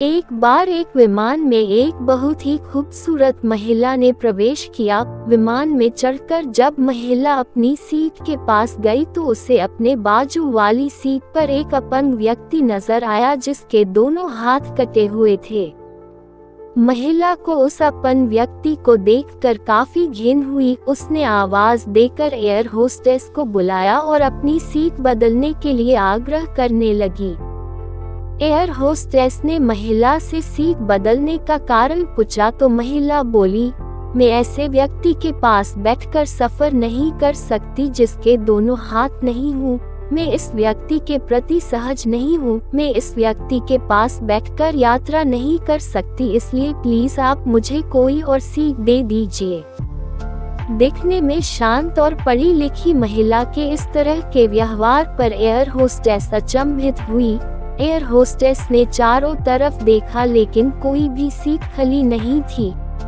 एक बार एक विमान में एक बहुत ही खूबसूरत महिला ने प्रवेश किया। विमान में चढ़कर जब महिला अपनी सीट के पास गई तो उसे अपने बाजू वाली सीट पर एक अपंग व्यक्ति नजर आया जिसके दोनों हाथ कटे हुए थे। महिला को उस अपंग व्यक्ति को देखकर काफी घिन हुई। उसने आवाज देकर एयर होस्टेस को बुलाया और अपनी सीट बदलने के लिए आग्रह करने लगी। एयर होस्टेस ने महिला से सीट बदलने का कारण पूछा तो महिला बोली, मैं ऐसे व्यक्ति के पास बैठकर सफर नहीं कर सकती जिसके दोनों हाथ नहीं हूँ। मैं इस व्यक्ति के प्रति सहज नहीं हूँ। मैं इस व्यक्ति के पास बैठकर यात्रा नहीं कर सकती, इसलिए प्लीज आप मुझे कोई और सीट दे दीजिए। दिखने में शांत और पढ़ी लिखी महिला के इस तरह के व्यवहार पर एयर होस्टेस अचंभित हुई। एयर होस्टेस ने चारों तरफ देखा लेकिन कोई भी सीट खाली नहीं थी।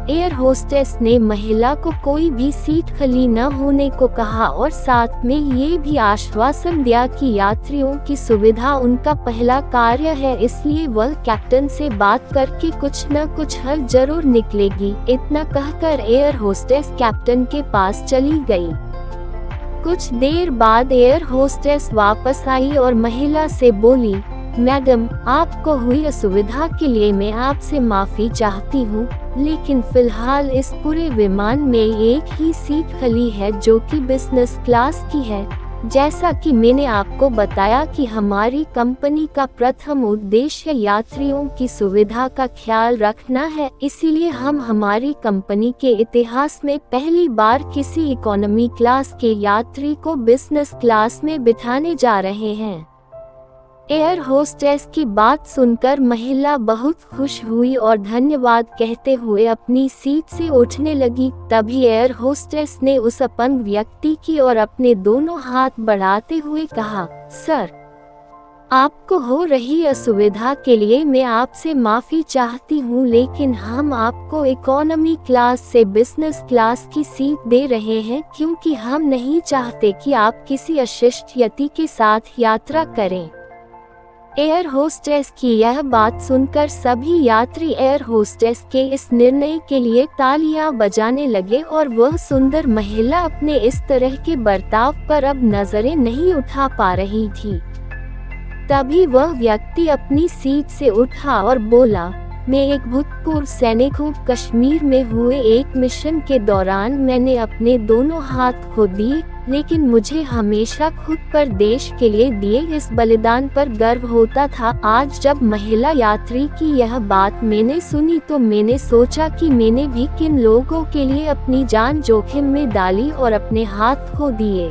एयर होस्टेस ने महिला को कोई भी सीट खाली न होने को कहा और साथ में ये भी आश्वासन दिया कि यात्रियों की सुविधा उनका पहला कार्य है, इसलिए वह कैप्टन से बात करके कुछ न कुछ हल जरूर निकलेगी। इतना कहकर एयर होस्टेस कैप्टन के पास चली गई। कुछ देर बाद एयर होस्टेस वापस आई और महिला से बोली, मैडम, आपको हुई असुविधा के लिए मैं आपसे माफी चाहती हूँ, लेकिन फिलहाल इस पूरे विमान में एक ही सीट खाली है जो कि बिजनेस क्लास की है। जैसा कि मैंने आपको बताया कि हमारी कंपनी का प्रथम उद्देश्य यात्रियों की सुविधा का ख्याल रखना है, इसीलिए हम हमारी कंपनी के इतिहास में पहली बार किसी इकोनॉमी क्लास के यात्री को बिजनेस क्लास में बिठाने जा रहे हैं। एयर होस्टेस की बात सुनकर महिला बहुत खुश हुई और धन्यवाद कहते हुए अपनी सीट से उठने लगी। तभी एयर होस्टेस ने उस अपंग व्यक्ति की ओर अपने दोनों हाथ बढ़ाते हुए कहा, सर, आपको हो रही असुविधा के लिए मैं आपसे माफी चाहती हूँ, लेकिन हम आपको इकोनॉमी क्लास से बिजनेस क्लास की सीट दे रहे हैं क्योंकि हम नहीं चाहते कि आप किसी अशिष्ट यति के साथ यात्रा करें। एयर होस्टेस की यह बात सुनकर सभी यात्री एयर होस्टेस के इस निर्णय के लिए तालियां बजाने लगे और वह सुंदर महिला अपने इस तरह के बर्ताव पर अब नजरें नहीं उठा पा रही थी। तभी वह व्यक्ति अपनी सीट से उठा और बोला, मैं एक भूतपूर्व सैनिक हूँ। कश्मीर में हुए एक मिशन के दौरान मैंने अपने दोनों हाथ खो दिए, लेकिन मुझे हमेशा खुद पर देश के लिए दिए इस बलिदान पर गर्व होता था। आज जब महिला यात्री की यह बात मैंने सुनी तो मैंने सोचा कि मैंने भी किन लोगों के लिए अपनी जान जोखिम में डाली और अपने हाथ खो दिए।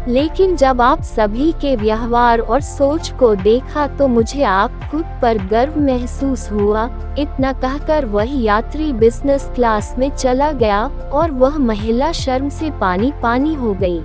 लेकिन जब आप सभी के व्यवहार और सोच को देखा तो मुझे आप खुद पर गर्व महसूस हुआ। इतना कहकर वह यात्री बिजनेस क्लास में चला गया और वह महिला शर्म से पानी पानी हो गई।